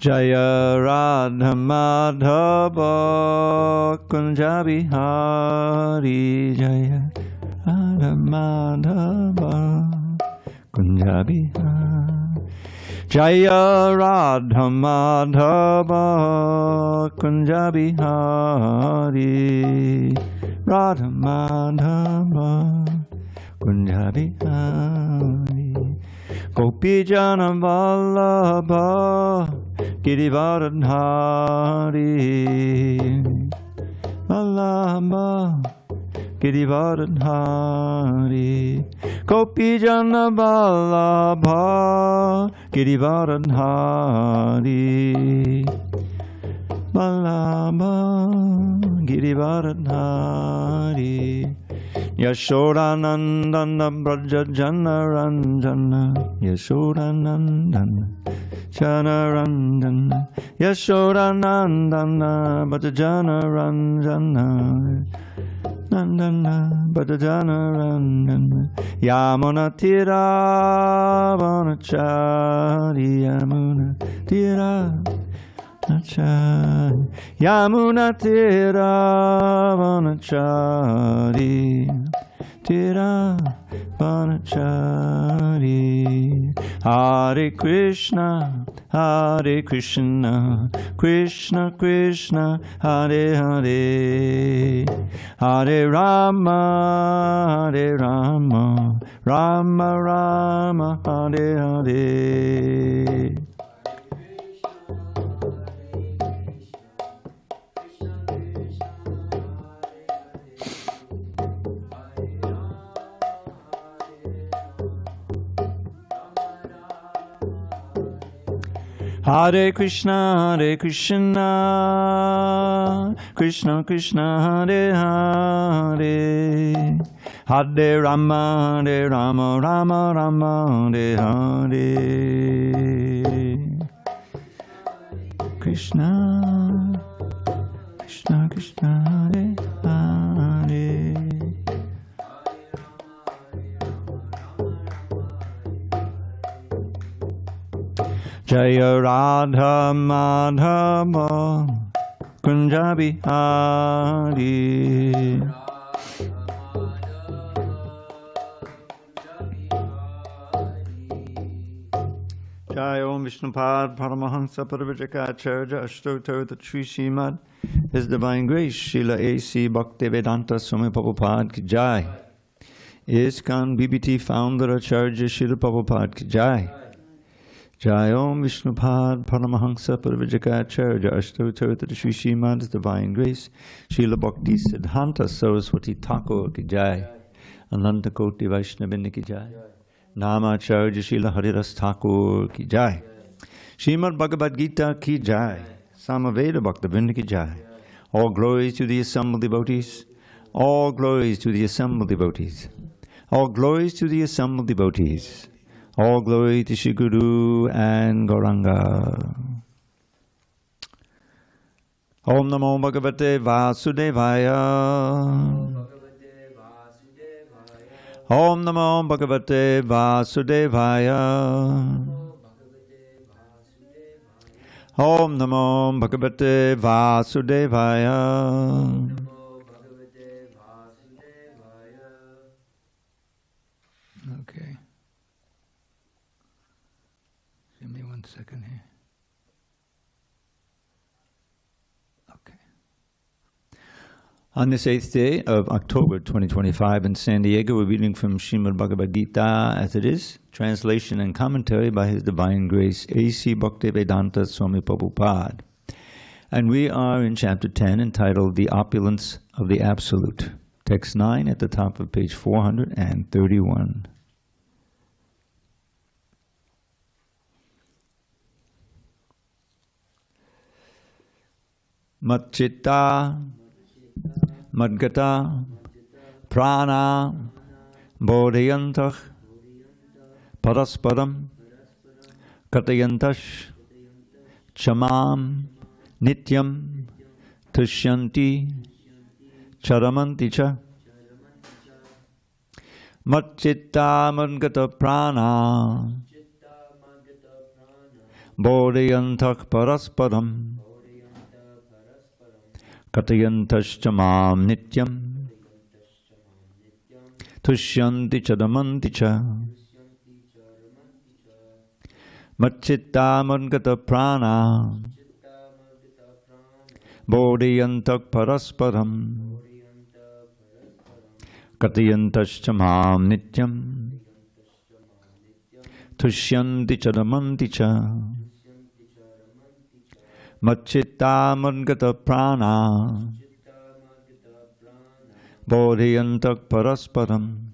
Jaya Radha Madhava Kunja Bihari Jaya Radha Madhava Kunja Bihari Jaya Radha Madhava Kunja Bihari Radha Madhava Kunja Bihari Gopi Jana Vallabha Girivardhari Vallabha Girivardhari Gopi Jana Vallabha Girivardhari Vallabha Girivardhari Yashodanandana Braja Janaranjana Yashodanandana Janarandana Yashodanandana Braja Janaranjana Nandana Braja Janaranjana Yamuna Tira Vanachari Yamuna Tira Yamuna Tira Vanachari Tira Vanachari Hare Krishna Hare Krishna Krishna Krishna Hare Hare Hare Rama Hare Rama Rama Rama Hare Hare Hare Krishna, Krishna Krishna, Hare Hare, Hare Rama, Rama Rama, Hare Hare. Krishna, Krishna Krishna, Hare Hare. Jaya Radha Madhava Kunja Bihari Jaya Om Vishnupad Paramahansa Parivajaka Ashtoto the Sri Srimad His Divine Grace Srila A.C. Bhaktivedanta Swami Prabhupada Ki Jai ISKCON BBT Founder Acharya Srila Prabhupada Ki Jai Jai Om Vishnupad Paramahansa Parivajaka Ashtoto the Sri Srimad Divine Grace Srila Bhakti Siddhanta Saraswati Thakur Ki Jai Ananta Koti Vaishnavini Ki Jai Namacharya Srila Haridas Thakur Ki Jai Srimad Bhagavad Gita Ki Jai Samaveda Bhaktivinoda Ki Jai. All glories to the assembled devotees. All glories to the assembled devotees. All glories to the assembled devotees. All glory to Shri Guru and Gauranga. Om Namo Bhagavate Vasudevaya. Om Namo Bhagavate Vasudevaya. Om Namo Bhagavate Vasudevaya. Okay. Give me 1 second here. Okay. On this 8th day of October 2025 in San Diego, we're reading from Srimad Bhagavad Gita as it is, translation and commentary by His Divine Grace A.C. Bhaktivedanta Swami Prabhupada. And we are in chapter 10 entitled The Opulence of the Absolute. Text 9 at the top of page 431. Matchitta, Madgata, Prana, Bodhayantah, Parasparam, Katayantash, Chamam, Nityam, Tushyanti, Charamanticha, Matchitta, Madgata, Prana, bodhayantak parasparam katayantascha mam nityam tushyanti chadamanti cha Machitta Mangata Prana Bodhiyantak Parasparam Katayantascha Mam Nityam Tushyanti Chadamanti Cha Machitta Mangata Prana Bodhiyantak Parasparam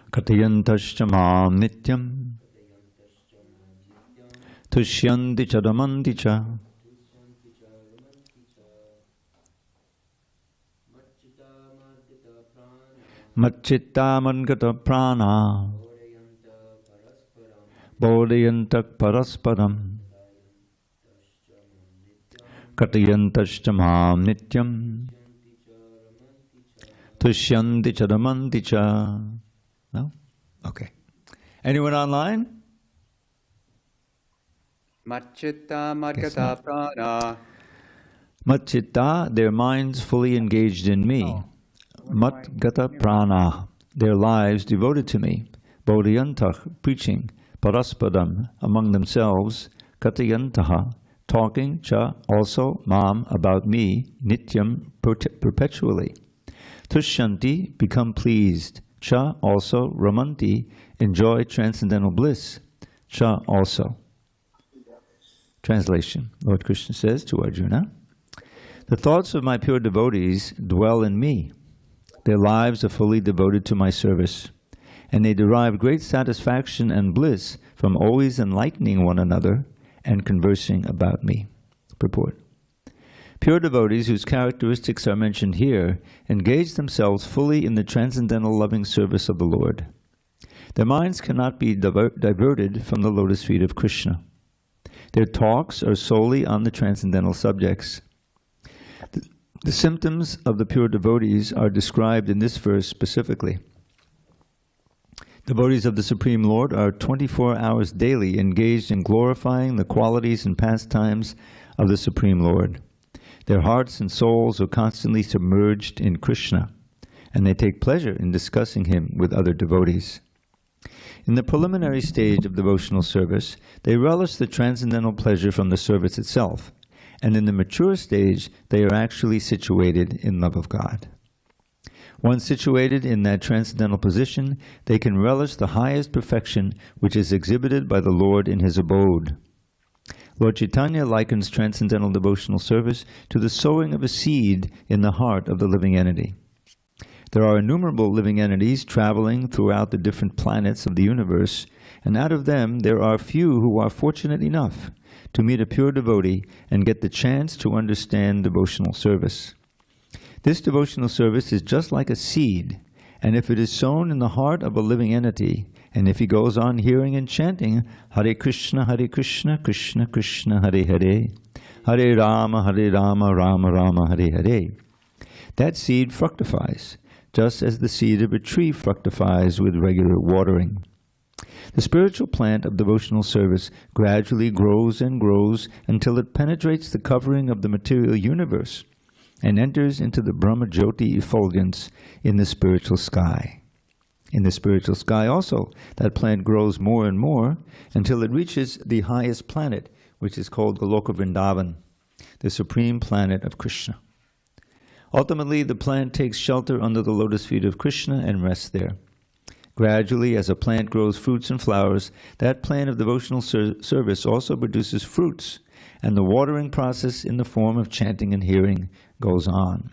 Katayantascha Mam Nityam Tushyanti chadamanti cha Machitta mangata prana Bodhayantak parasparam Katayantascha mam nityam Tushyanti chadamanti cha. No? Okay. Anyone online? Machitta Madgata Prana. Machitta, their minds fully engaged in me. Matgata Prana, their lives devoted to me. Bodhyantak, preaching. Paraspadam, among themselves. Katayantaha, talking. Cha, also. Mam, about me. Nityam, perpetually. Tushyanti, become pleased. Cha, also. Ramanti, enjoy transcendental bliss. Cha, also. Translation. Lord Krishna says to Arjuna, the thoughts of my pure devotees dwell in me. Their lives are fully devoted to my service, and they derive great satisfaction and bliss from always enlightening one another and conversing about me. Purport. Pure devotees whose characteristics are mentioned here engage themselves fully in the transcendental loving service of the Lord. Their minds cannot be diverted from the lotus feet of Krishna. Their talks are solely on the transcendental subjects. The symptoms of the pure devotees are described in this verse specifically. Devotees of the Supreme Lord are 24 hours daily engaged in glorifying the qualities and pastimes of the Supreme Lord. Their hearts and souls are constantly submerged in Krishna, and they take pleasure in discussing him with other devotees. In the preliminary stage of devotional service, they relish the transcendental pleasure from the service itself, and in the mature stage, they are actually situated in love of God. Once situated in that transcendental position, they can relish the highest perfection which is exhibited by the Lord in his abode. Lord Chaitanya likens transcendental devotional service to the sowing of a seed in the heart of the living entity. There are innumerable living entities traveling throughout the different planets of the universe, and out of them there are few who are fortunate enough to meet a pure devotee and get the chance to understand devotional service. This devotional service is just like a seed, and if it is sown in the heart of a living entity, and if he goes on hearing and chanting Hare Krishna, Krishna Krishna, Hare Hare, Hare Rama, Rama Rama, Hare Hare, that seed fructifies, just as the seed of a tree fructifies with regular watering. The spiritual plant of devotional service gradually grows and grows until it penetrates the covering of the material universe and enters into the Brahma Jyoti effulgence in the spiritual sky. In the spiritual sky also, that plant grows more and more until it reaches the highest planet, which is called Goloka Vrindavan, the supreme planet of Krishna. Ultimately, the plant takes shelter under the lotus feet of Krishna and rests there. Gradually, as a plant grows fruits and flowers, that plant of devotional service also produces fruits, and the watering process in the form of chanting and hearing goes on.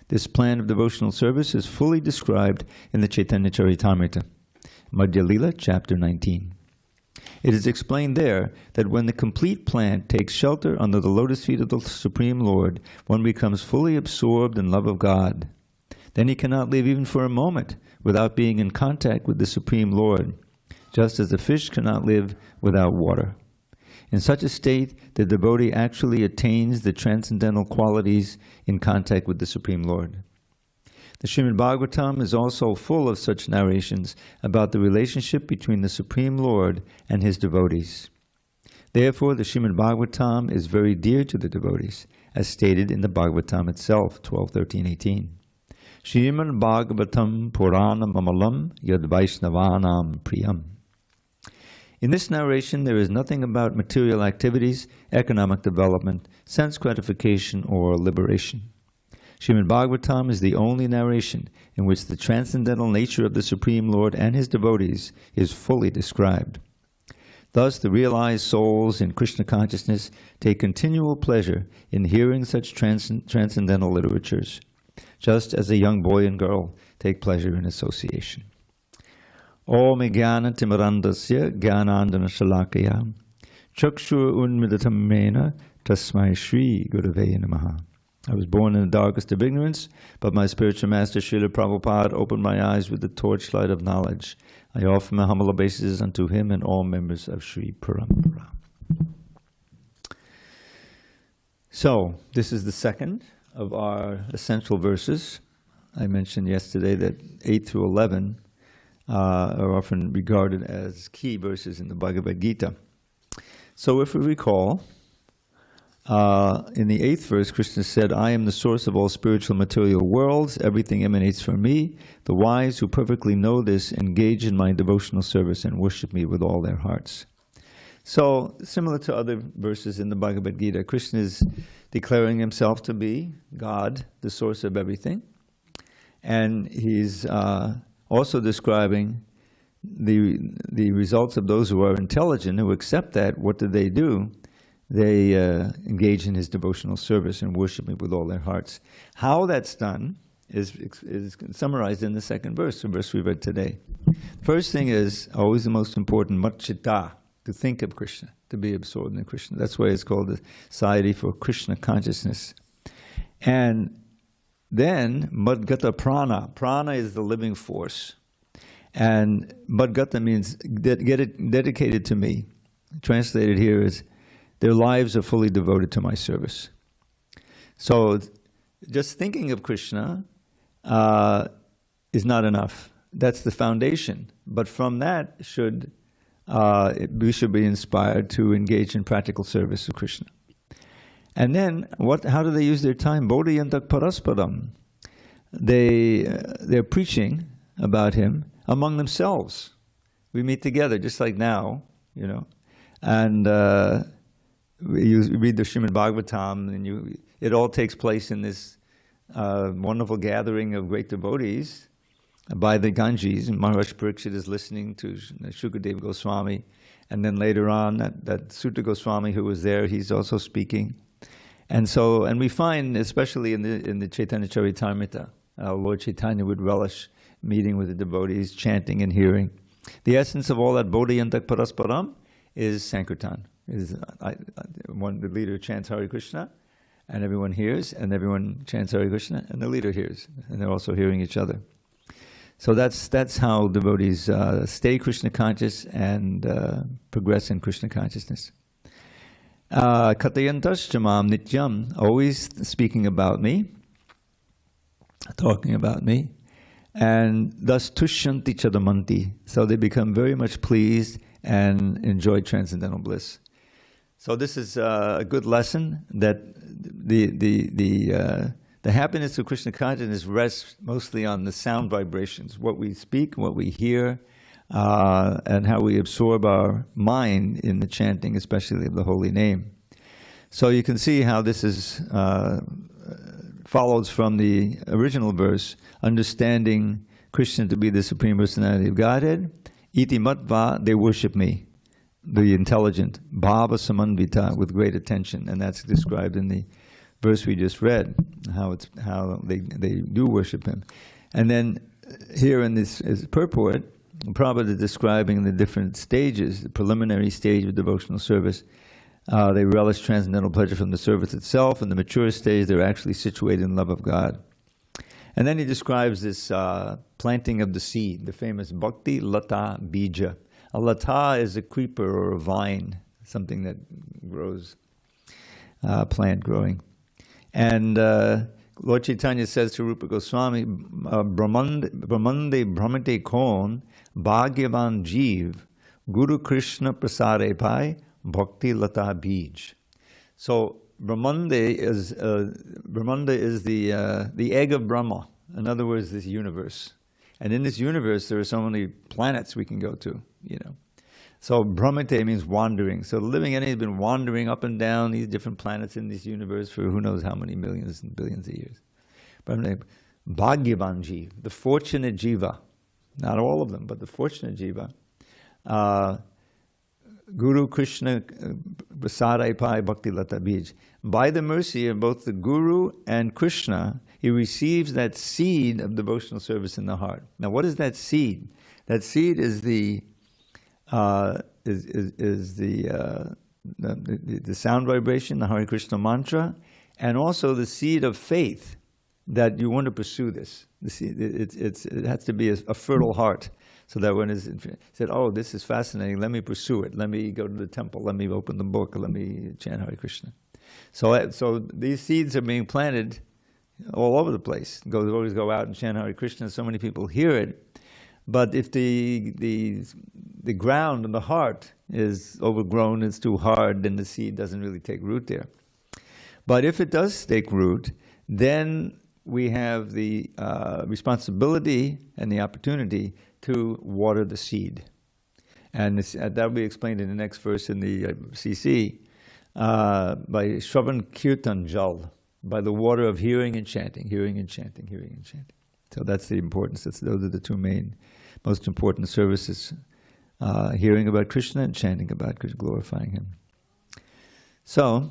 This plant of devotional service is fully described in the Chaitanya Charitamrita, Madhya Lila, chapter 19. It is explained there that when the complete plant takes shelter under the lotus feet of the Supreme Lord, one becomes fully absorbed in love of God. Then he cannot live even for a moment without being in contact with the Supreme Lord, just as a fish cannot live without water. In such a state, the devotee actually attains the transcendental qualities in contact with the Supreme Lord. The Srimad Bhagavatam is also full of such narrations about the relationship between the Supreme Lord and his devotees. Therefore, the Srimad Bhagavatam is very dear to the devotees, as stated in the Bhagavatam itself, 12:13-18. Srimad Bhagavatam Puranam Amalam Yad Vaishnavanam Priyam. In this narration, there is nothing about material activities, economic development, sense gratification, or liberation. Srimad Bhagavatam is the only narration in which the transcendental nature of the Supreme Lord and his devotees is fully described. Thus, the realized souls in Krishna consciousness take continual pleasure in hearing such transcendental literatures, just as a young boy and girl take pleasure in association. Om Jnana Timirandasya Jnanandana Shalakaya Chakshur Unmidatam Mena Tasmai Shri Gurave Namaha. I was born in the darkest of ignorance, but my spiritual master Srila Prabhupada opened my eyes with the torchlight of knowledge. I offer my humble obeisances unto him and all members of Sri Parampara. So, this is the second of our essential verses. I mentioned yesterday that 8 through 11 are often regarded as key verses in the Bhagavad Gita. So if we recall, in the 8th verse, Krishna said, I am the source of all spiritual material worlds. Everything emanates from me. The wise who perfectly know this engage in my devotional service and worship me with all their hearts. So, similar to other verses in the Bhagavad Gita, Krishna is declaring himself to be God, the source of everything. And he's also describing the results of those who are intelligent, who accept that. What do? They engage in his devotional service and worship me with all their hearts. How that's done is summarized in the second verse, the verse we read today. First thing is, always the most important, matchita, to think of Krishna, to be absorbed in Krishna. That's why it's called the Society for Krishna Consciousness. And then, madgata prana. Prana is the living force. And madgata means dedicated to me. Translated here is, their lives are fully devoted to my service. So, just thinking of Krishna is not enough. That's the foundation. But from that, we should be inspired to engage in practical service of Krishna. And then, how do they use their time? Bodhiyantak parasparam. They're preaching about him among themselves. We meet together, just like now, and you read the Srimad Bhagavatam, and it all takes place in this wonderful gathering of great devotees by the Ganges. And Maharaj Parikshit is listening to Shukadeva Goswami, and then later on, that Sutta Goswami who was there, he's also speaking. And we find, especially in the Chaitanya Charitamrita, Lord Chaitanya would relish meeting with the devotees, chanting and hearing. The essence of all that Bodhiyantak Parasparam is Sankirtan. The leader chants Hare Krishna, and everyone hears, and everyone chants Hare Krishna, and the leader hears, and they're also hearing each other. So that's how devotees stay Krishna conscious and progress in Krishna consciousness. Katayantas chamam nityam, always speaking about me, talking about me, and thus tushyanti chadamanti, so they become very much pleased and enjoy transcendental bliss. So this is a good lesson that the happiness of Krishna consciousness rests mostly on the sound vibrations, what we speak, what we hear, and how we absorb our mind in the chanting, especially of the holy name. So you can see how this is follows from the original verse, understanding Krishna to be the Supreme Personality of Godhead. Iti matva, they worship me, the intelligent, bhava samanvita, with great attention, and that's described in the verse we just read, how they do worship him. And then here in this purport, Prabhupada is describing the different stages, the preliminary stage of devotional service. They relish transcendental pleasure from the service itself. In the mature stage, they're actually situated in love of God. And then he describes this planting of the seed, the famous bhakti lata bija. A lata is a creeper or a vine, something that grows, plant growing. And Lord Chaitanya says to Rupa Goswami, Brahmande Brahmate Kon Bhagyavan Jeev Guru Krishna Prasare Pai Bhakti Lata Bij. So Brahmande is the egg of Brahma. In other words, this universe. And in this universe, there are so many planets we can go to, you know. So Brahmate means wandering. So the living entity has been wandering up and down these different planets in this universe for who knows how many millions and billions of years. Bhagyavan Jiva, the fortunate Jiva, not all of them, but the fortunate Jiva, Guru Krishna Prasadai Pai Bhakti Lata Bij. By the mercy of both the Guru and Krishna, he receives that seed of devotional service in the heart. Now, what is that seed? That seed is the sound vibration, the Hare Krishna mantra, and also the seed of faith that you want to pursue this. It has to be a fertile heart, so that when it's said, oh, this is fascinating, let me pursue it, let me go to the temple, let me open the book, let me chant Hare Krishna. So these seeds are being planted all over the place. Always go out and chant Hare Krishna, so many people hear it. But if the ground and the heart is overgrown, it's too hard, then the seed doesn't really take root there. But if it does take root, then we have the responsibility and the opportunity to water the seed. And that will be explained in the next verse in the CC, by Shravan Kirtan Jal, by the water of hearing and chanting, hearing and chanting, hearing and chanting. So that's the importance. Those are the two most important services, hearing about Krishna and chanting about Krishna, glorifying Him. So,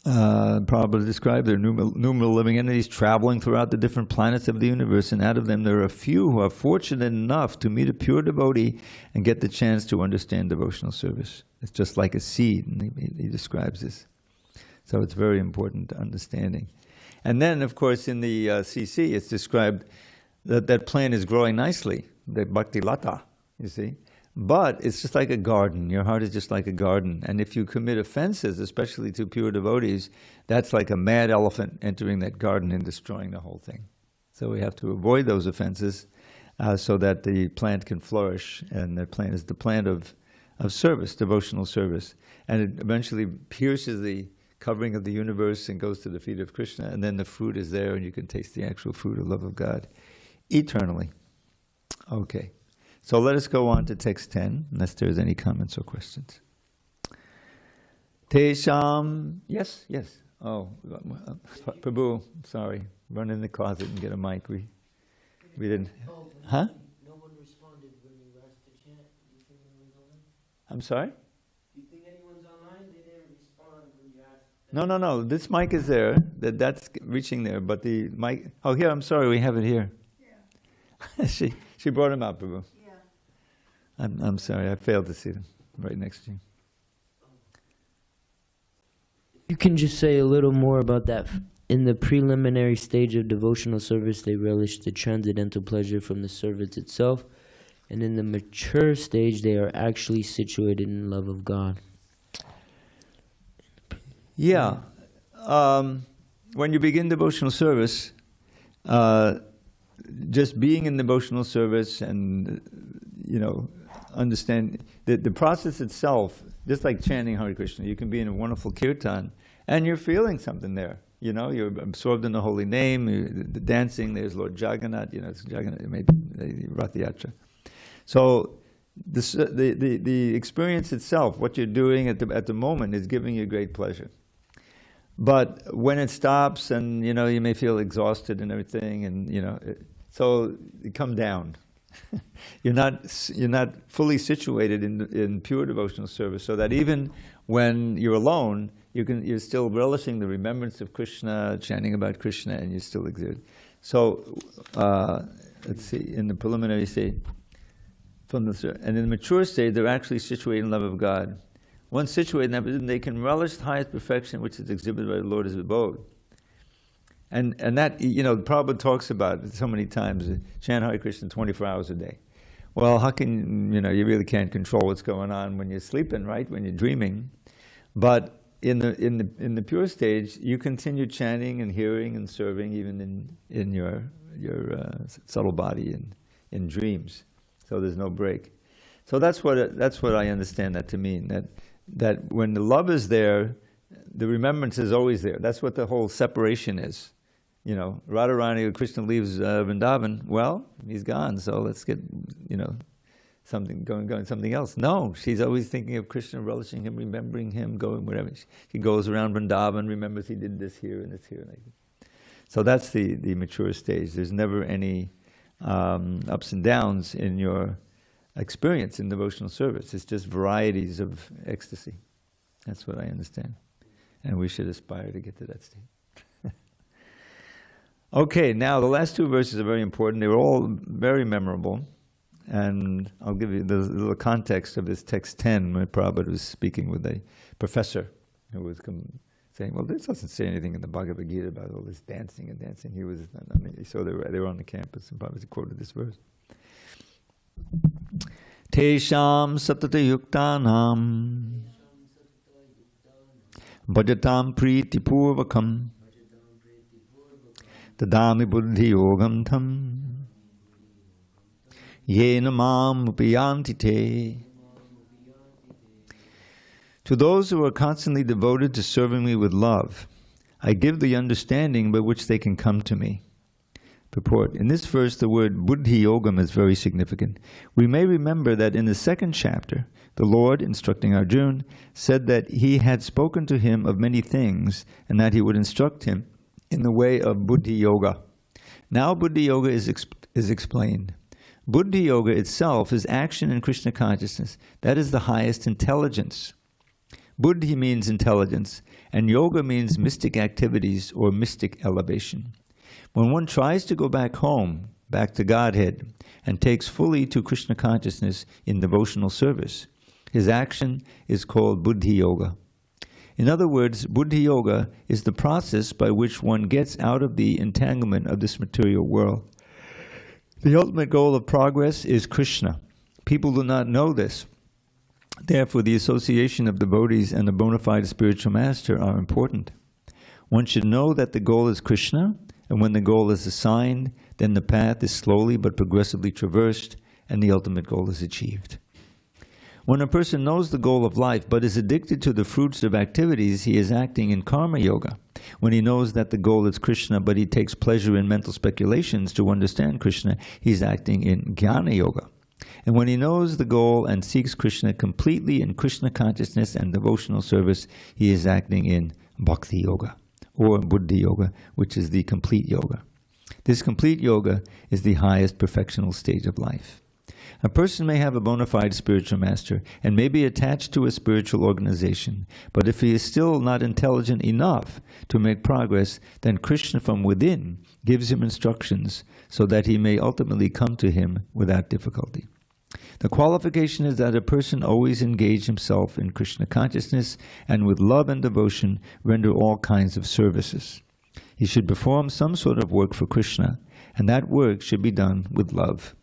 Prabhupada described there are numerous living entities traveling throughout the different planets of the universe, and out of them there are a few who are fortunate enough to meet a pure devotee and get the chance to understand devotional service. It's just like a seed, and he describes this. So it's very important understanding. And then, of course, in the CC, it's described that plant is growing nicely, the Bhakti Lata, you see. But it's just like a garden. Your heart is just like a garden. And if you commit offenses, especially to pure devotees, that's like a mad elephant entering that garden and destroying the whole thing. So we have to avoid those offenses so that the plant can flourish. And the plant is the plant of service, devotional service. And it eventually pierces the covering of the universe and goes to the feet of Krishna. And then the fruit is there, and you can taste the actual fruit of love of God eternally. Okay. So let us go on to text 10, unless there's any comments or questions. Tesham, yes. Oh, Prabhu, sorry. Run in the closet and get a mic. We didn't. Huh? No one responded when you asked to chant. Do you think anyone's online? I'm sorry? Do you think anyone's online? They didn't respond when you asked. No. This mic is there. That's reaching there. But the mic. Oh, here. I'm sorry. We have it here. Yeah. She brought him out, Prabhu. I'm sorry, I failed to see them right next to you. You can just say a little more about that. In the preliminary stage of devotional service, they relish the transcendental pleasure from the service itself. And in the mature stage, they are actually situated in love of God. Yeah. When you begin devotional service, just being in devotional service and, understand the process itself, just like chanting Hare Krishna, you can be in a wonderful kirtan and you're feeling something there. You're absorbed in the holy name, the dancing, there's Lord Jagannath, it's Jagannath, maybe Rath Yatra. So the experience itself, what you're doing at the moment is giving you great pleasure. But when it stops and, you may feel exhausted and everything and, so you come down. You're not fully situated in pure devotional service, so that even when you're alone, you're still relishing the remembrance of Krishna, chanting about Krishna, and you still exist. So let's see, in the preliminary state, and in the mature state, they're actually situated in love of God. Once situated in that position, they can relish the highest perfection which is exhibited by the Lord as abode. And that, Prabhupada talks about it so many times, chant Hare Krishna 24 hours a day. Well, how can, you really can't control what's going on when you're sleeping, right? When you're dreaming. But in the pure stage, you continue chanting and hearing and serving even in your subtle body and in dreams. So there's no break. So that's what I understand that to mean. That when the love is there, the remembrance is always there. That's what the whole separation is. You know, Radharani, Krishna leaves Vrindavan. Well, he's gone. So let's get going something else. No, she's always thinking of Krishna, relishing him, remembering him, going wherever. She goes around Vrindavan, remembers he did this here and this here. So that's the mature stage. There's never any ups and downs in your experience in devotional service. It's just varieties of ecstasy. That's what I understand. And we should aspire to get to that state. Okay, now the last two verses are very important. They were all very memorable. And I'll give you the little context of this text 10, when Prabhupada was speaking with a professor who was saying, well, this doesn't say anything in the Bhagavad Gita about all this dancing and dancing. So they were on the campus, and Prabhupada quoted this verse. Tesham satata yuktanam bhajatam priti purvakam tadami buddhi yogam tam yena mam upayanti te. To those who are constantly devoted to serving me with love, I give the understanding by which they can come to me. Purport. In this verse, the word buddhi yogam is very significant. We may remember that in the second chapter, the Lord, instructing Arjuna, said that he had spoken to him of many things and that he would instruct him in the way of buddhi yoga. Now buddhi yoga is explained. Buddhi yoga itself is action in Krishna consciousness. That is the highest intelligence. Buddhi means intelligence, and yoga means mystic activities or mystic elevation. When one tries to go back home, back to Godhead, and takes fully to Krishna consciousness in devotional service, his action is called buddhi yoga. In other words, buddhi yoga is the process by which one gets out of the entanglement of this material world. The ultimate goal of progress is Krishna. People do not know this. Therefore, the association of devotees and a bona fide spiritual master are important. One should know that the goal is Krishna, and when the goal is assigned, then the path is slowly but progressively traversed, and the ultimate goal is achieved. When a person knows the goal of life but is addicted to the fruits of activities, he is acting in karma yoga. When he knows that the goal is Krishna but he takes pleasure in mental speculations to understand Krishna, he is acting in jnana yoga. And when he knows the goal and seeks Krishna completely in Krishna consciousness and devotional service, he is acting in bhakti yoga, or buddhi yoga, which is the complete yoga. This complete yoga is the highest perfectional stage of life. A person may have a bona fide spiritual master and may be attached to a spiritual organization, but if he is still not intelligent enough to make progress, then Krishna from within gives him instructions so that he may ultimately come to him without difficulty. The qualification is that a person always engage himself in Krishna consciousness and with love and devotion render all kinds of services. He should perform some sort of work for Krishna, and that work should be done with love.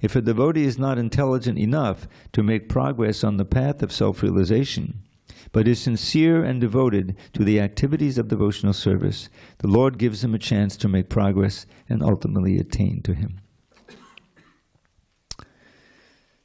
If a devotee is not intelligent enough to make progress on the path of self-realization, but is sincere and devoted to the activities of devotional service, the Lord gives him a chance to make progress and ultimately attain to him.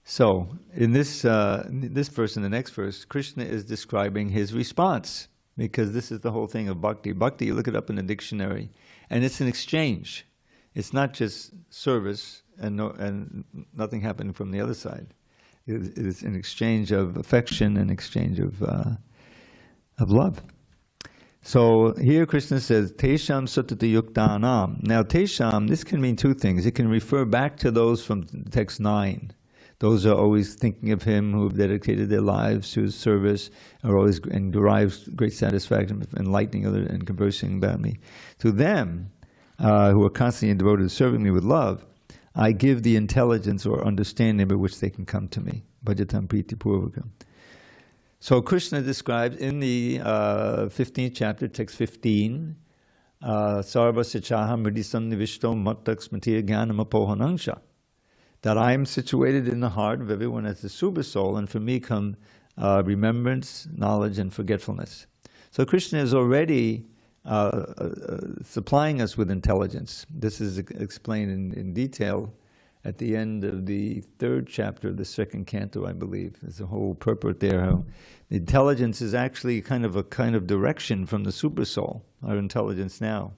So, in this verse and the next verse, Krishna is describing his response, because this is the whole thing of bhakti. Bhakti, you look it up in the dictionary, and it's an exchange. It's not just service and nothing happening from the other side. It's an exchange of affection, an exchange of love. So here Krishna says, Tesham Satata Yuktanam. Now Tesham, this can mean two things. It can refer back to those from text 9. Those are always thinking of him, who have dedicated their lives to his service, are always and derives great satisfaction from enlightening others and conversing about me. To them, who are constantly devoted to serving me with love, I give the intelligence or understanding by which they can come to me. Bhajatam priti purvakam. So Krishna describes in the 15th chapter, text 15, Sarva Sichaham Ridisam Nivishto Mattak Smatiya Jnanam Apohanangsha, that I am situated in the heart of everyone as the super soul, and from me come remembrance, knowledge, and forgetfulness. So Krishna is already supplying us with intelligence. This is explained in detail at the end of the 3rd chapter of the 2nd canto, I believe. There's a whole purport there. How the intelligence is actually kind of direction from the super soul, our intelligence now.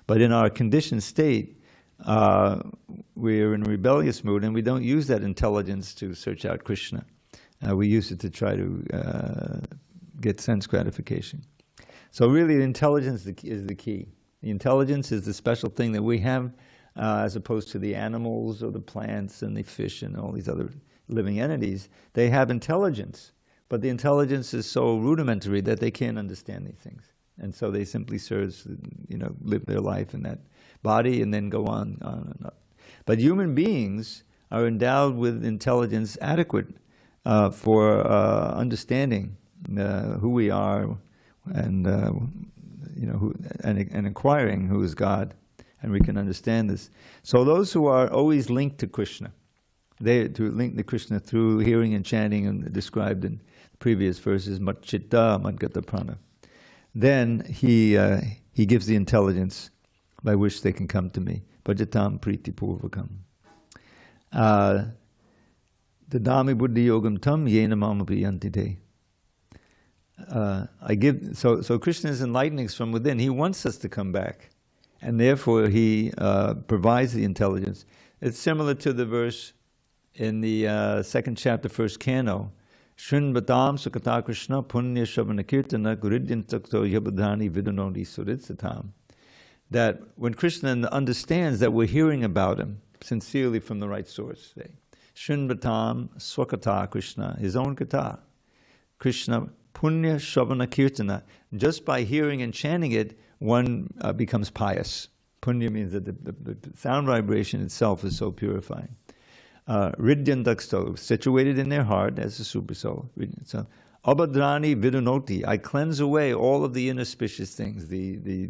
But in our conditioned state, we're in a rebellious mood, and we don't use that intelligence to search out Krishna. We use it to try to get sense gratification. So really, the intelligence is the key. The intelligence is the special thing that we have, as opposed to the animals or the plants and the fish and all these other living entities. They have intelligence, but the intelligence is so rudimentary that they can't understand these things. And so they simply live their life in that body and then go on and on. But human beings are endowed with intelligence adequate for understanding who we are and and acquiring who is God, and we can understand this. So those who are always linked to Krishna, they to link to Krishna through hearing and chanting, and described in previous verses, Matchitta Madgata Prana. Then he gives the intelligence by which they can come to me. Bhajatam Priti Purvakam. Dadami Buddhi Yogam Tam Yena Mama Priyanti Te. So Krishna is enlightening us from within. He wants us to come back, and therefore he provides the intelligence. It's similar to the verse in the 2nd chapter, 1st canto. Shrinvatam Sukata Krishna Punya Shavana Kirtana Guridyantakto Yabadhani Vidunodi Suritsatam. That when Krishna understands that we're hearing about him sincerely from the right source, Shrinvatam Swakata Krishna, his own kata, Krishna Punya Shavana Kirtana. Just by hearing and chanting it, one becomes pious. Punya means that the sound vibration itself is so purifying. Riddhyandaksto, situated in their heart as a super soul. So, Abhadrani Vidunoti, I cleanse away all of the inauspicious things, the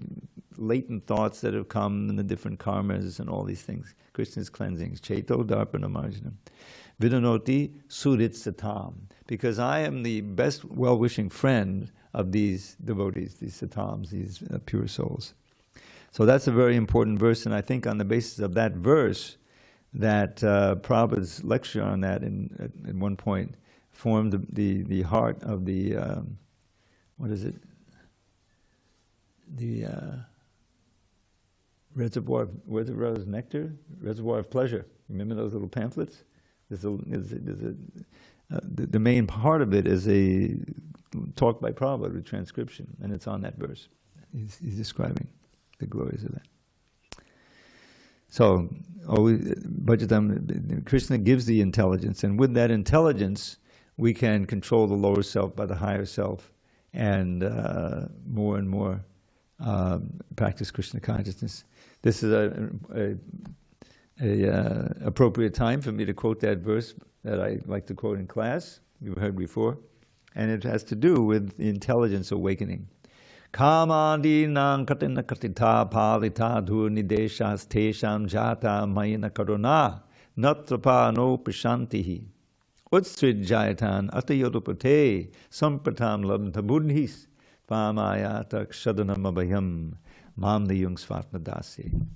latent thoughts that have come and the different karmas and all these things. Krishna's cleansings. Cheto Darpana Marjanam. Vidunoti Surit Satam. Because I am the best well-wishing friend of these devotees, these satams, these pure souls. So that's a very important verse, and I think on the basis of that verse, that Prabhupada's lecture on that at one point formed the heart of the, the reservoir of nectar? Reservoir of pleasure. Remember those little pamphlets? The main part of it is a talk by Prabhupada with transcription, and it's on that verse. He's describing the glories of that. So, Krishna gives the intelligence, and with that intelligence, we can control the lower self by the higher self, and more and more practice Krishna consciousness. This is a appropriate time for me to quote that verse that I like to quote in class. You've heard before, and it has to do with the intelligence awakening. Kamadi nang katina katita palita dhurnideshas tesham jata mayina karuna natrapa no prashantihi utstrid jayatan atayodupate sampatam labdha buddhis pamayata kshadanam abhayam mamniyung svatmadasi.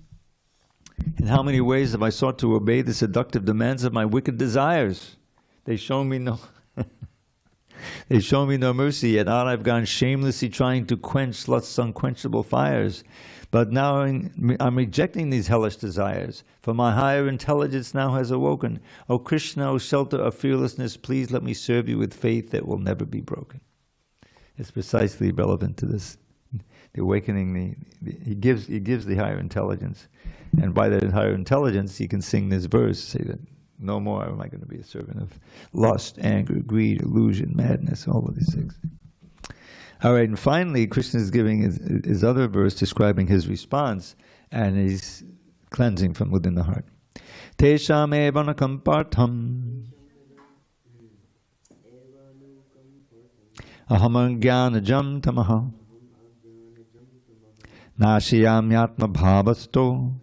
In how many ways have I sought to obey the seductive demands of my wicked desires? They show me no They show me no mercy, yet on I've gone shamelessly trying to quench lust's unquenchable fires. But now I'm rejecting these hellish desires, for my higher intelligence now has awoken. O Krishna, O shelter of fearlessness, please let me serve you with faith that will never be broken. It's precisely relevant to this. The awakening, he gives the higher intelligence. And by that higher intelligence, he can sing this verse, say that, no more am I going to be a servant of lust, anger, greed, illusion, madness, all of these things. All right, and finally, Krishna is giving his other verse describing his response, and he's cleansing from within the heart. Tesham evanakam partham aham jnanajam tamaha nashiyam yatma bhavasto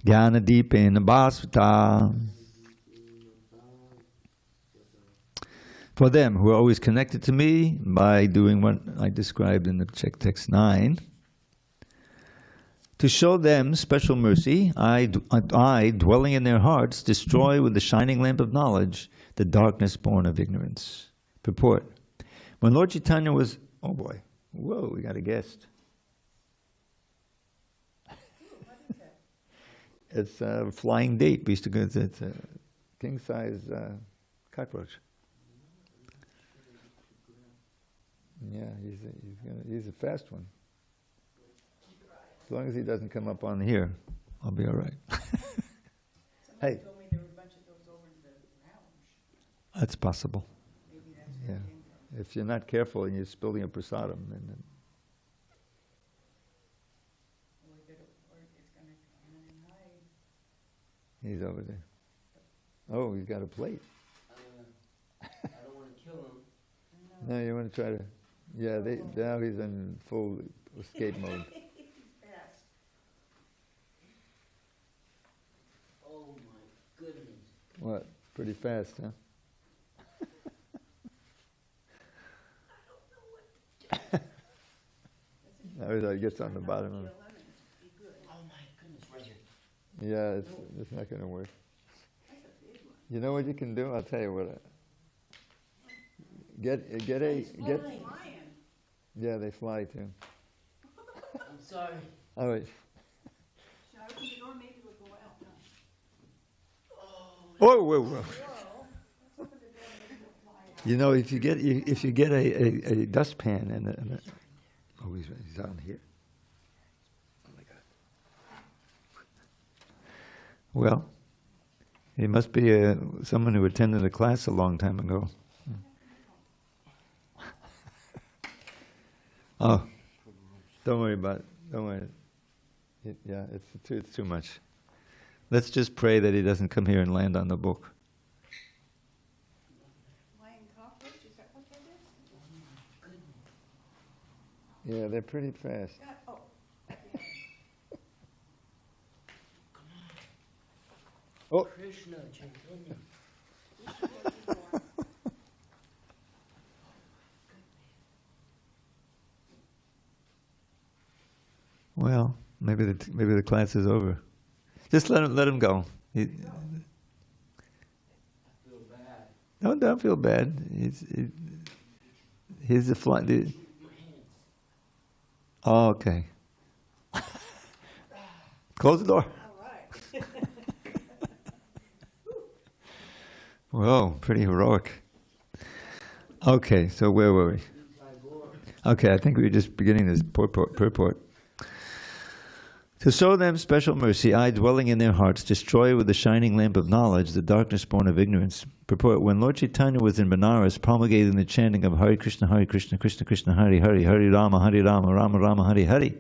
Jnana Deepena Bhasvata. For them who are always connected to me by doing what I described in the text 9, to show them special mercy, I, dwelling in their hearts, destroy with the shining lamp of knowledge the darkness born of ignorance. Purport. When Lord Chaitanya was, oh boy, whoa, we got a guest. It's a flying date. We used to go, it's a king-size cockroach. Yeah, he's a fast one. As long as he doesn't come up on here, I'll be all right. Hey. Told me there were a bunch of those over in the lounge. That's possible. Maybe that's where Yeah. it came from. If you're not careful and you're spilling a prasadam, then Or it's gonna come in and hide. he's over there. Oh, he's got a plate. I don't want to kill him. No, you want to try to... Yeah, now he's in full escape mode. Fast. Oh my goodness. What? Pretty fast, huh? Now he gets on the bottom of it. Oh my goodness, right here. Yeah, it's not going to work. You know what you can do? I'll tell you what. Get. Yeah, they fly too. I'm sorry. All right. Should I open the door? Maybe it'll go out. Whoa, whoa, whoa. You know, if you get a dustpan and oh, he's on here. Oh my God. Well, he must be someone who attended a class a long time ago. Oh, don't worry about it. Don't worry. Yeah, it's too much. Let's just pray that he doesn't come here and land on the book. Flying cockroach? Is that what that is? Yeah, they're pretty fast. Oh. Oh. Krishna, Chaitanya. Well, maybe the class is over. Just let him go. I feel bad. No, don't feel bad. He's the fly. My hands. Oh, okay. Close the door. All right. Whoa, pretty heroic. Okay, so where were we? Okay, I think we were just beginning this purport. To show them special mercy, I, dwelling in their hearts, destroy with the shining lamp of knowledge the darkness born of ignorance. Purport. When Lord Chaitanya was in Benares promulgating the chanting of Hare Krishna, Krishna Krishna, Hare Hare, Hare Rama, Rama Rama, Hare Hare,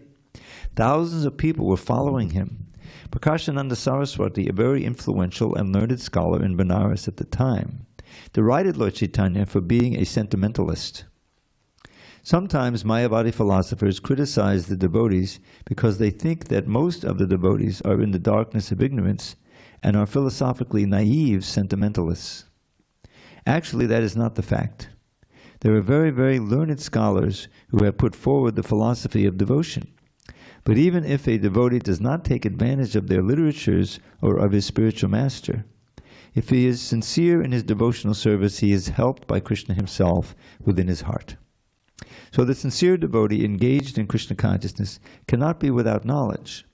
thousands of people were following him. Prakashananda Saraswati, a very influential and learned scholar in Benares at the time, derided Lord Chaitanya for being a sentimentalist. Sometimes Mayavadi philosophers criticize the devotees because they think that most of the devotees are in the darkness of ignorance and are philosophically naive sentimentalists. Actually, that is not the fact. There are very, very learned scholars who have put forward the philosophy of devotion. But even if a devotee does not take advantage of their literatures or of his spiritual master, if he is sincere in his devotional service, he is helped by Krishna himself within his heart. So the sincere devotee engaged in Krishna consciousness cannot be without knowledge.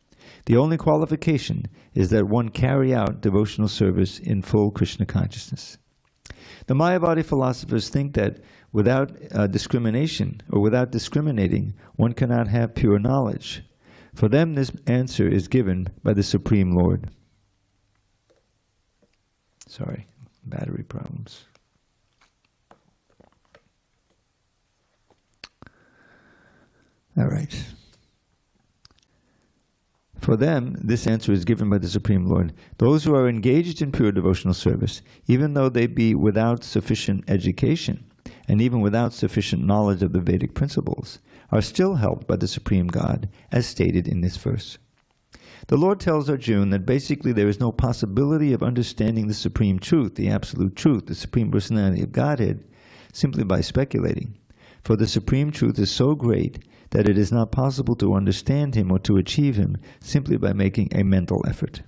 The only qualification is that one carry out devotional service in full Krishna consciousness. The Mayavadi philosophers think that without discrimination or without discriminating, one cannot have pure knowledge. For them, this answer is given by the Supreme Lord. Sorry, battery problems. All right. For them, this answer is given by the Supreme Lord. Those who are engaged in pure devotional service, even though they be without sufficient education, and even without sufficient knowledge of the Vedic principles, are still helped by the Supreme God, as stated in this verse. The Lord tells Arjuna that basically there is no possibility of understanding the Supreme Truth, the Absolute Truth, the Supreme Personality of Godhead, simply by speculating. For the Supreme Truth is so great that it is not possible to understand Him or to achieve Him simply by making a mental effort.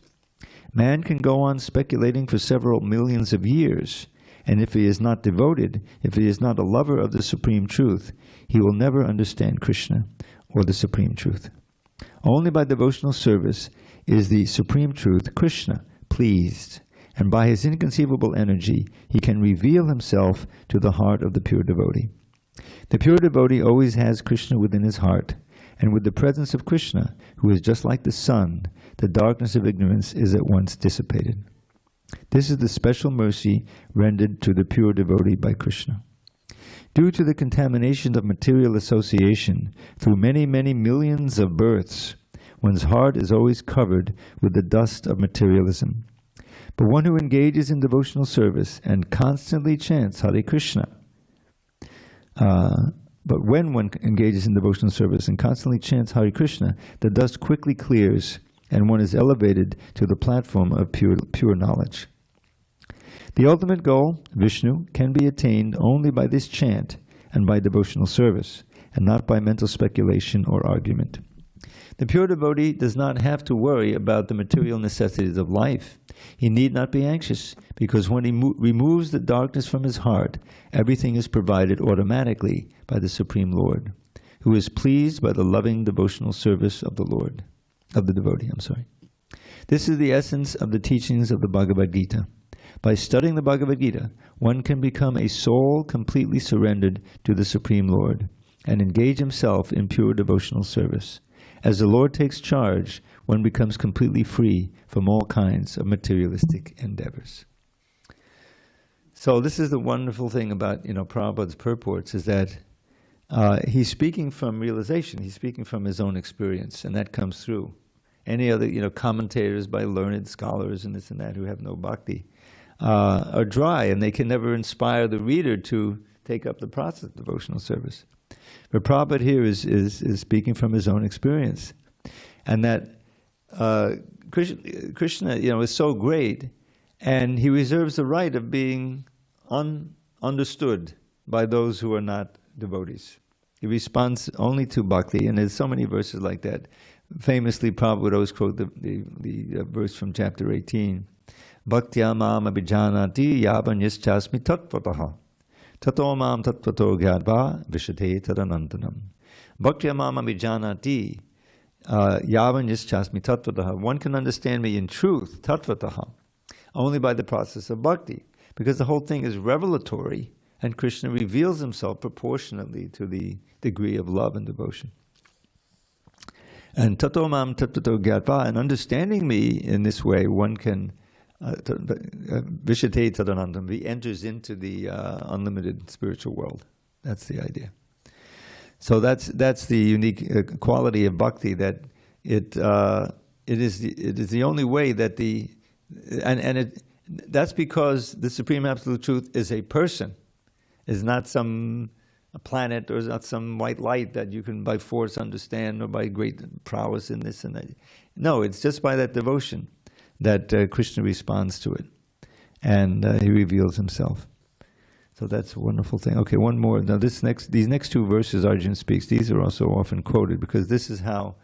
Man can go on speculating for several millions of years, and if he is not devoted, if he is not a lover of the Supreme Truth, he will never understand Krishna or the Supreme Truth. Only by devotional service is the Supreme Truth, Krishna, pleased, and by his inconceivable energy, he can reveal himself to the heart of the pure devotee. The pure devotee always has Krishna within his heart, and with the presence of Krishna, who is just like the sun, the darkness of ignorance is at once dissipated. This is the special mercy rendered to the pure devotee by Krishna. Due to the contamination of material association through many, many millions of births, one's heart is always covered with the dust of materialism. But one who engages in devotional service and constantly chants Hare Krishna, but when one engages in devotional service and constantly chants Hare Krishna, the dust quickly clears and one is elevated to the platform of pure knowledge. The ultimate goal, Vishnu, can be attained only by this chant and by devotional service, and not by mental speculation or argument. The pure devotee does not have to worry about the material necessities of life. He need not be anxious, because when he removes the darkness from his heart, everything is provided automatically by the Supreme Lord, who is pleased by the loving devotional service of the Lord, of the devotee, This is the essence of the teachings of the Bhagavad Gita. By studying the Bhagavad Gita, one can become a soul completely surrendered to the Supreme Lord and engage himself in pure devotional service. As the Lord takes charge, one becomes completely free from all kinds of materialistic endeavors. So this is the wonderful thing about, Prabhupada's purports, is that he's speaking from realization. He's speaking from his own experience, and that comes through. Any other, commentators by learned scholars and this and that who have no bhakti are dry, and they can never inspire the reader to take up the process of devotional service. But Prabhupada here is speaking from his own experience, and that Krishna, is so great, and he reserves the right of being understood by those who are not devotees. He responds only to bhakti, and there's so many verses like that. Famously, Prabhupada would always quote the verse from chapter 18. Bhaktya mam abhijanati yavanyaschasmi tattvataha. Tato mam tattvato gyadva vishate tadanantanam. Bhaktya mam abhijanati yavanyaschasmi tattvataha. One can understand me in truth, tattvataha, only by the process of bhakti. Because the whole thing is revelatory, and Krishna reveals himself proportionately to the degree of love and devotion. And tato mam tattvato gyadva, and understanding me in this way, one can Vishate Tadanandam, he enters into the unlimited spiritual world. That's the idea. So that's the unique quality of bhakti, that it is the only way that that's because the Supreme Absolute Truth is a person, is not some planet or is not some white light that you can by force understand or by great prowess in this and that. No, it's just by that devotion that Krishna responds to it, and he reveals himself. So that's a wonderful thing. Okay, one more. Now these next two verses Arjuna speaks, these are also often quoted, because this is how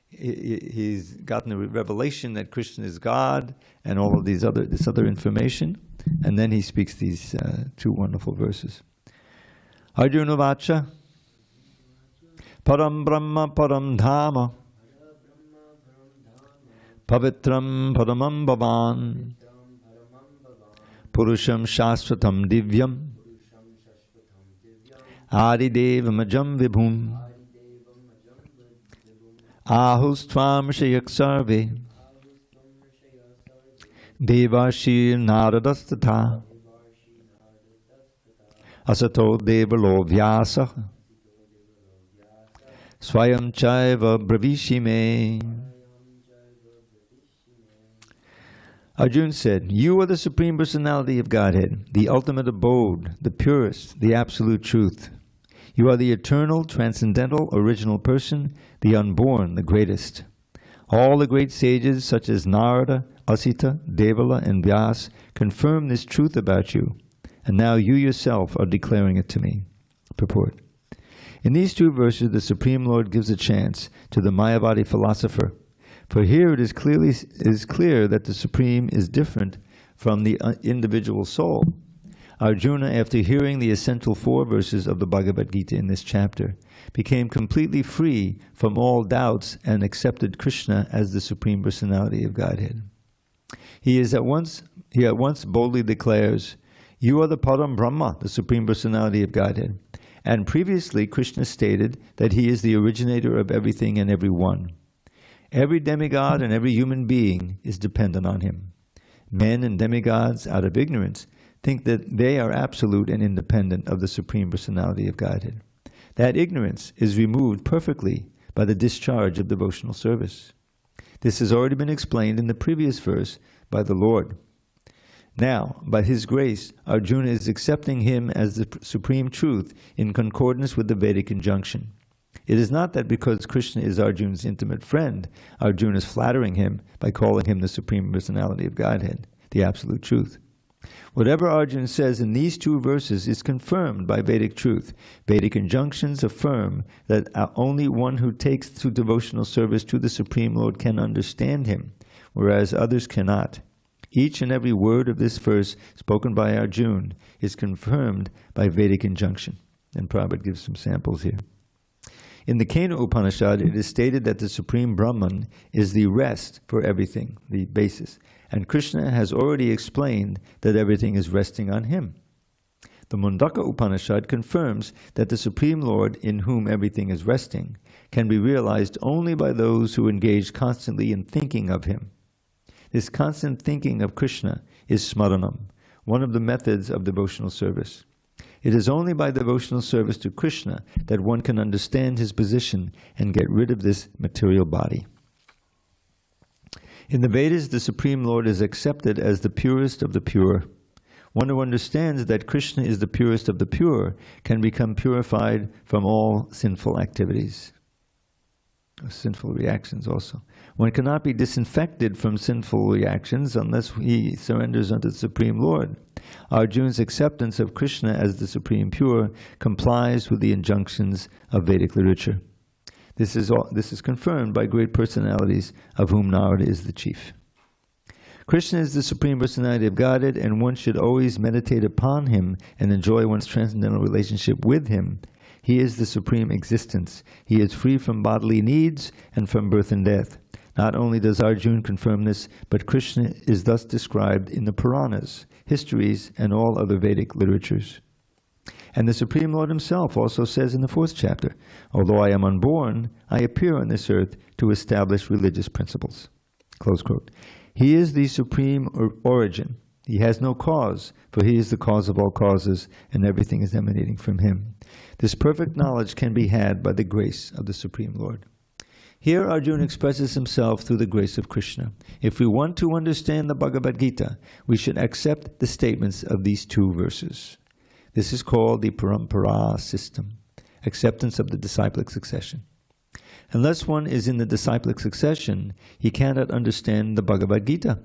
he's gotten the revelation that Krishna is God and all of this other information, and then he speaks these two wonderful verses. Arjuna vacha param brahma param dhama Pavitram paramam bhavan Purusham shashvatam divyam Adidevam vibhum Ahustvam shayak sarve Devashir naradastata Asato devalo vyasa Swayam chaiva bravishime. Arjuna said, "You are the Supreme Personality of Godhead, the ultimate abode, the purest, the absolute truth. You are the eternal, transcendental, original person, the unborn, the greatest. All the great sages such as Narada, Asita, Devala, and Vyas confirm this truth about you, and now you yourself are declaring it to me. Purport. In these two verses, the Supreme Lord gives a chance to the Mayavadi philosopher, for here it is clear that the Supreme is different from the individual soul. Arjuna, after hearing the essential 4 verses of the Bhagavad Gita in this chapter, became completely free from all doubts and accepted Krishna as the Supreme Personality of Godhead. He at once boldly declares, "You are the Param Brahma, the Supreme Personality of Godhead." And previously, Krishna stated that he is the originator of everything and everyone. Every demigod and every human being is dependent on him. Men and demigods, out of ignorance, think that they are absolute and independent of the Supreme Personality of Godhead. That ignorance is removed perfectly by the discharge of devotional service. This has already been explained in the previous verse by the Lord. Now, by his grace, Arjuna is accepting him as the supreme truth in concordance with the Vedic injunction. It is not that because Krishna is Arjuna's intimate friend, Arjuna is flattering him by calling him the Supreme Personality of Godhead, the absolute truth. Whatever Arjuna says in these 2 verses is confirmed by Vedic truth. Vedic injunctions affirm that only one who takes through devotional service to the Supreme Lord can understand him, whereas others cannot. Each and every word of this verse spoken by Arjuna is confirmed by Vedic injunction. And Prabhupada gives some samples here. In the Kṛṣṇa Upanishad, it is stated that the Supreme Brahman is the rest for everything, the basis. And Krishna has already explained that everything is resting on him. The Mundaka Upanishad confirms that the Supreme Lord, in whom everything is resting, can be realized only by those who engage constantly in thinking of him. This constant thinking of Krishna is smaranam, one of the methods of devotional service. It is only by devotional service to Krishna that one can understand his position and get rid of this material body. In the Vedas, the Supreme Lord is accepted as the purest of the pure. One who understands that Krishna is the purest of the pure can become purified from all sinful activities. Sinful reactions also. One cannot be disinfected from sinful reactions unless he surrenders unto the Supreme Lord. Arjuna's acceptance of Krishna as the Supreme Pure complies with the injunctions of Vedic literature. This is confirmed by great personalities, of whom Narada is the chief. Krishna is the Supreme Personality of Godhead, and one should always meditate upon him and enjoy one's transcendental relationship with him. He is the supreme existence. He is free from bodily needs and from birth and death. Not only does Arjuna confirm this, but Krishna is thus described in the Puranas, histories, and all other Vedic literatures. And the Supreme Lord himself also says in the 4th chapter, "Although I am unborn, I appear on this earth to establish religious principles." Close quote. He is the supreme origin. He has no cause, for he is the cause of all causes, and everything is emanating from him. This perfect knowledge can be had by the grace of the Supreme Lord. Here Arjuna expresses himself through the grace of Krishna. If we want to understand the Bhagavad Gita, we should accept the statements of these 2 verses. This is called the parampara system, acceptance of the disciplic succession. Unless one is in the disciplic succession, he cannot understand the Bhagavad Gita.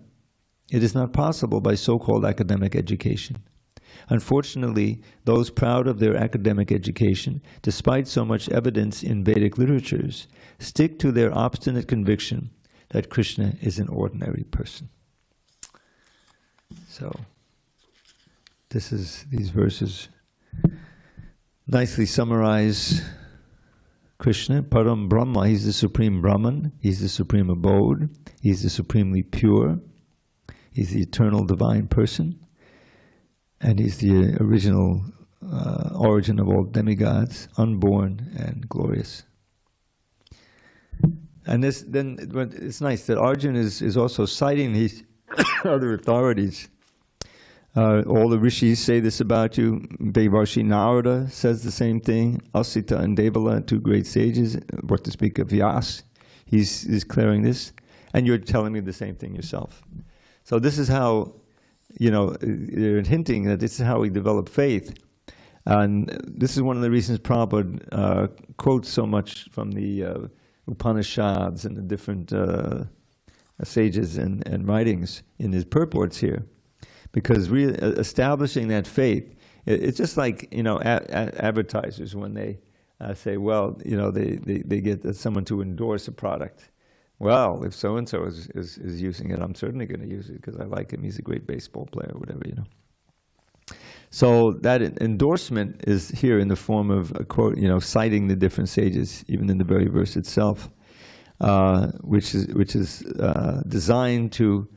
It is not possible by so-called academic education. Unfortunately, those proud of their academic education, despite so much evidence in Vedic literatures, stick to their obstinate conviction that Krishna is an ordinary person. So, these verses nicely summarize Krishna, Param Brahma. He's the Supreme Brahman, he's the Supreme Abode, he's the supremely pure, he's the eternal divine person, and he's the original origin of all demigods, unborn and glorious. And it's nice that Arjuna is also citing these other authorities. All the rishis say this about you. Devarshi Narada says the same thing. Asita and Devala, 2 great sages, what to speak of Vyas, he's declaring this. And you're telling me the same thing yourself. So this is how, you're hinting that this is how we develop faith. And this is one of the reasons Prabhupada quotes so much from the Upanishads and the different sages and writings in his purports here. because establishing that faith, it's just like, advertisers when they say, well, they get someone to endorse a product. Well, if so-and-so is using it, I'm certainly going to use it because I like him. He's a great baseball player or whatever, So that endorsement is here in the form of a quote, citing the different sages, even in the very verse itself, which is designed to,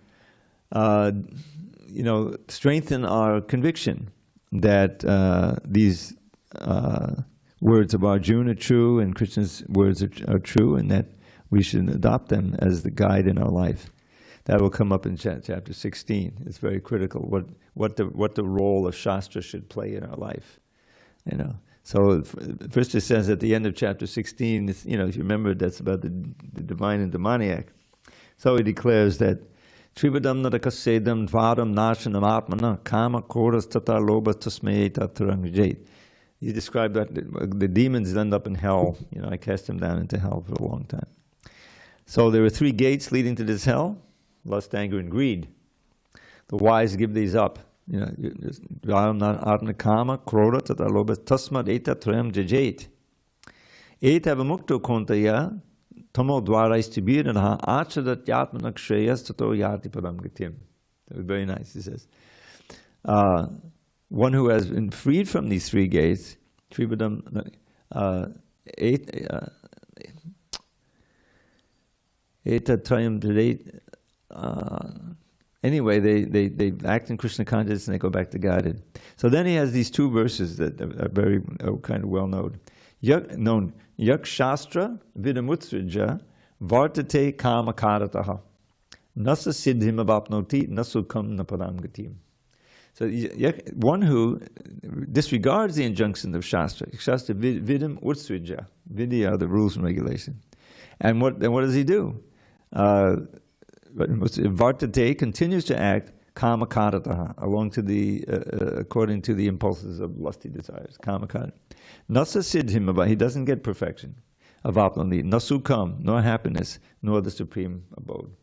strengthen our conviction that these words of Arjuna are true and Krishna's words are true, and that we should adopt them as the guide in our life. That will come up in chapter 16. It's very critical what the role of Shastra should play in our life. So first it says at the end of chapter 16, if you remember, that's about the divine and demoniac. So he declares that Trivadam Narakasedam Dvaram Nashanam Atmana Kama Koras Tata Lobas Tasmayeta Turangajait. He described that the demons end up in hell. I cast them down into hell for a long time. So there are 3 gates leading to this hell: lust, anger, and greed. The wise give these up. Atma Kama Krodha Tata Lobas Tasmad Eta Trayam Jajait. Eta Vamukto Kontaya Tamo Dvaraistibiranaha Achadat Yatmanak Shreyas Tato Yati Padam Gatim. That was very nice, he says. One who has been freed from these 3 gates, Trivadam, anyway, they act in Krishna consciousness and they go back to Godhead. So then he has these 2 verses that are very kind of well known. Yak Shastra Vidamutsrija Vartate Kama Karataha Nasa Siddhim Avapnoti Nasukam Napadam Gatim. So one who disregards the injunction of Shastra Vidam Utsrija, Vidya are the rules and regulations. And what does he do? Vartate continues to act kama karataha, according to the impulses of lusty desires. Kama karata. Nasa siddhim, he doesn't get perfection. Avapnali, nasukam, nor happiness, nor the supreme abode.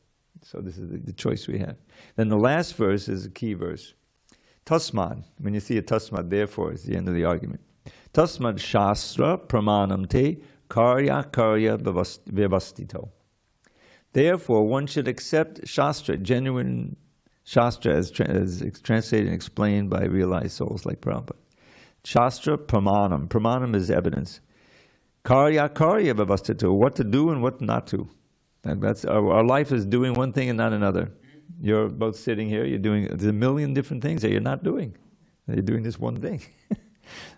So this is the choice we have. Then the last verse is a key verse. Tasmad, when you see a tasmad, therefore, is the end of the argument. Tasmad shastra pramanam te karya vyavastito. Therefore, one should accept Shastra, genuine Shastra, as translated and explained by realized souls like Prabhupada. Shastra pramanam. Pramanam is evidence. Karya vyavastito. What to do and what not to. And that's our life is doing one thing and not another. You're both sitting here, there's a million different things that you're not doing. You're doing this one thing.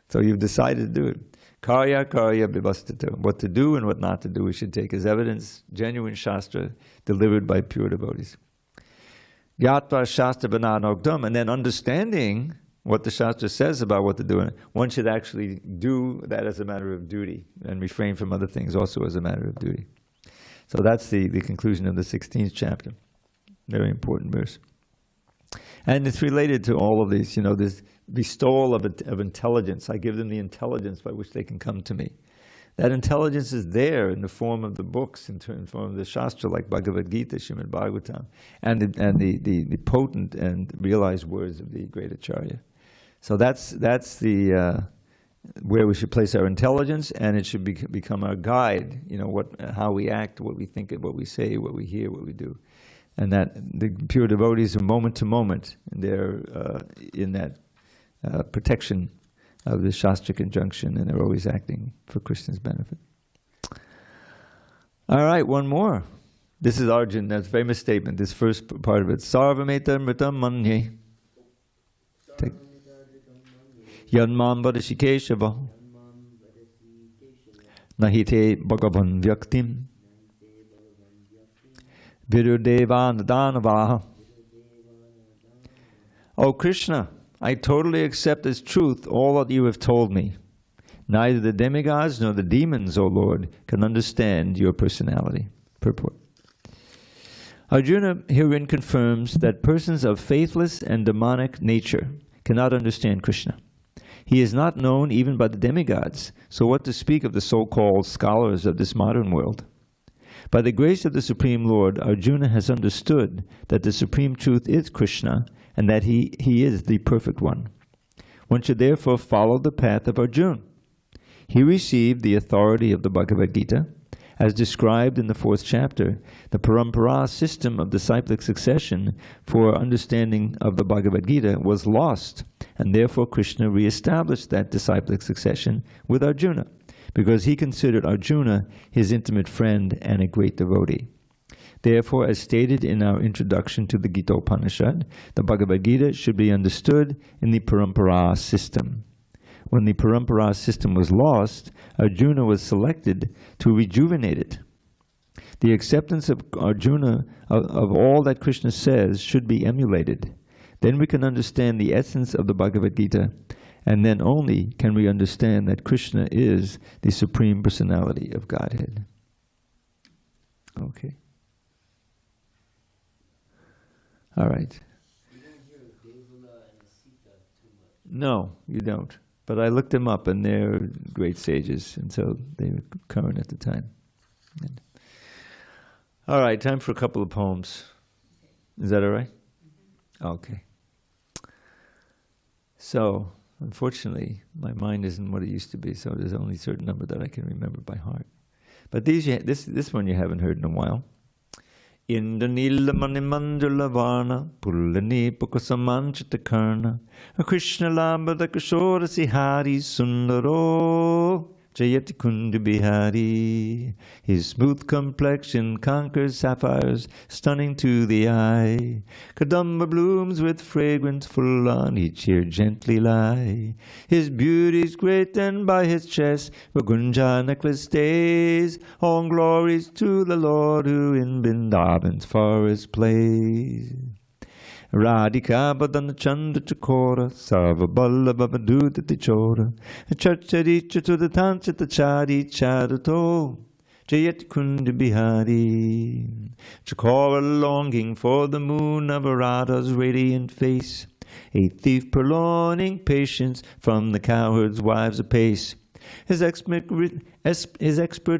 So you've decided to do it. Karya vyavastito. What to do and what not to do we should take as evidence, genuine Shastra delivered by pure devotees. Gyatva Shastra Vananogdam, and then understanding what the Shastra says about what to do. One should actually do that as a matter of duty and refrain from other things also as a matter of duty. So that's the conclusion of the 16th chapter. Very important verse. And it's related to all of these, this bestowal of intelligence. I give them the intelligence by which they can come to me. That intelligence is there in the form of the books, in the form of the Shastra, like Bhagavad Gita, Srimad Bhagavatam, and the potent and realized words of the great Acharya. So that's the where we should place our intelligence, and it should become our guide. How we act, what we think, what we say, what we hear, what we do. And that the pure devotees are moment to moment, and they're in that protection of the Shastric injunction, and they're always acting for Krishna's benefit. All right, one more. This is Arjuna, that's a famous statement, this first part of it. Sarvameta mritam manye. Yanmam vadashikeshava. Nahite bhagavan vyaktim. Virudevanadhanavaha. O Krishna, I totally accept as truth all that you have told me. Neither the demigods nor the demons, O Lord, can understand your personality. Purport. Arjuna herein confirms that persons of faithless and demonic nature cannot understand Krishna. He is not known even by the demigods, so what to speak of the so-called scholars of this modern world? By the grace of the Supreme Lord, Arjuna has understood that the Supreme Truth is Krishna, and that he is the perfect one. One should therefore follow the path of Arjuna. He received the authority of the Bhagavad Gita. As described in the 4th chapter, the parampara system of disciplic succession for understanding of the Bhagavad Gita was lost, and therefore Krishna re-established that disciplic succession with Arjuna, because he considered Arjuna his intimate friend and a great devotee. Therefore, as stated in our introduction to the Gita Upanishad, the Bhagavad Gita should be understood in the parampara system. When the parampara system was lost, Arjuna was selected to rejuvenate it. The acceptance of Arjuna of all that Krishna says should be emulated. Then we can understand the essence of the Bhagavad Gita, and then only can we understand that Krishna is the Supreme Personality of Godhead. Okay. All right. You don't hear of Devula and Sita too much. No, you don't. But I looked them up, and they're great sages, and so they were current at the time. All right, time for a couple of poems. Is that all right? Okay. So, unfortunately, my mind isn't what it used to be, so there's only a certain number that I can remember by heart. But this one you haven't heard in a while. Indranila Manimandala Varna Pullani Pukasamanchita Karna Krishna Lambada Kishora Sihari Sundaro Jayati Kundu Bihari. His smooth complexion conquers sapphires, stunning to the eye. Kadamba blooms with fragrance full on each ear gently lie. His beauty's great, and by his chest a Gunja necklace stays. All glories to the Lord who in Vrindavan's forest plays. Radhika Badana Chanda Chakora Sarva Balla Babaduta Tichora Chacharicha to the Tanchata Chari Charato Jayat Kundi Bihari. Chakora longing for the moon of Radha's radiant face, a thief purloining patience from the cowherd's wives apace. His expert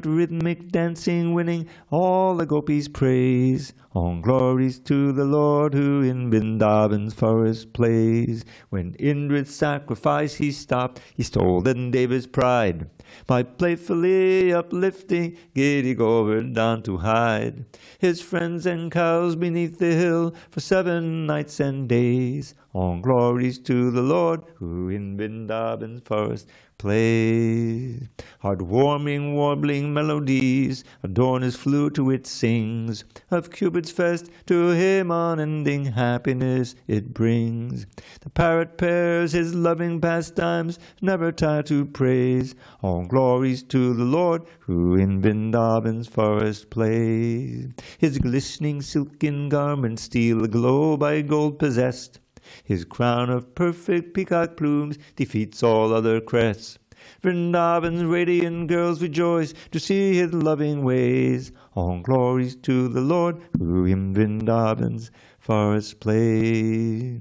rhythmic dancing winning all the gopis' praise. All glories to the Lord who in Vrindavan's forest plays. When Indra's sacrifice he stopped, he stole then Deva's pride. By playfully uplifting giddy Govardhan to hide his friends and cows beneath the hill for 7 nights and days. All glories to the Lord who in Vrindavan's forest plays. Heartwarming warbling melodies adorn his flute to it sings. Of Cupid's fest to him unending happiness it brings. The parrot pairs his loving pastimes, never tired to praise. All glories to the Lord who in Vrindavan's forest plays. His glistening silken garments steal aglow by gold possessed. His crown of perfect peacock plumes defeats all other crests. Vrindavan's radiant girls rejoice to see his loving ways. All glories to the Lord who in Vrindavan's forest plays.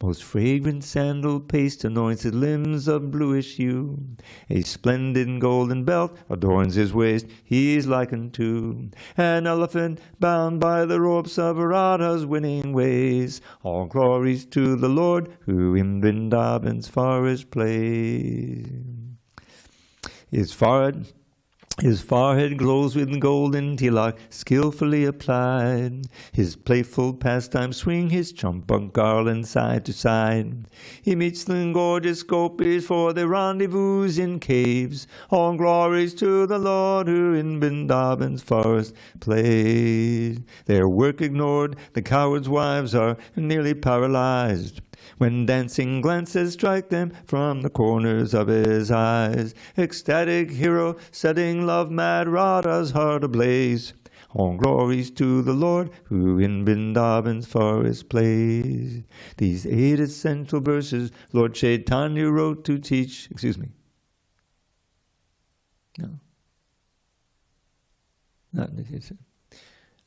Most fragrant sandal paste anoints his limbs of bluish hue. A splendid golden belt adorns his waist, he is likened to an elephant bound by the ropes of Radha's winning ways. All glories to the Lord who in Vrindavan's forest plays. His forehead glows with golden tilak, skillfully applied. His playful pastimes swing his champunk garland side to side. He meets the gorgeous gopis for their rendezvous in caves. All glories to the Lord who in Vrindavan's forest plays. Their work ignored, the coward's wives are nearly paralyzed when dancing glances strike them from the corners of his eyes. Ecstatic hero setting love-mad Radha's heart ablaze. All glories to the Lord who in Vrindavan's forest plays. These 8 essential verses Lord Chaitanya wrote to teach.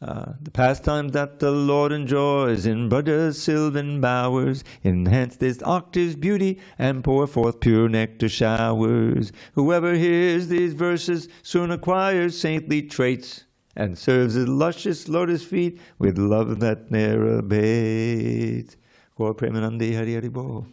The pastimes that the Lord enjoys in Braja's sylvan bowers enhance this octave's beauty and pour forth pure nectar showers. Whoever hears these verses soon acquires saintly traits and serves his luscious lotus feet with love that ne'er abates. Gaur Premanandi Hari Hari Bol.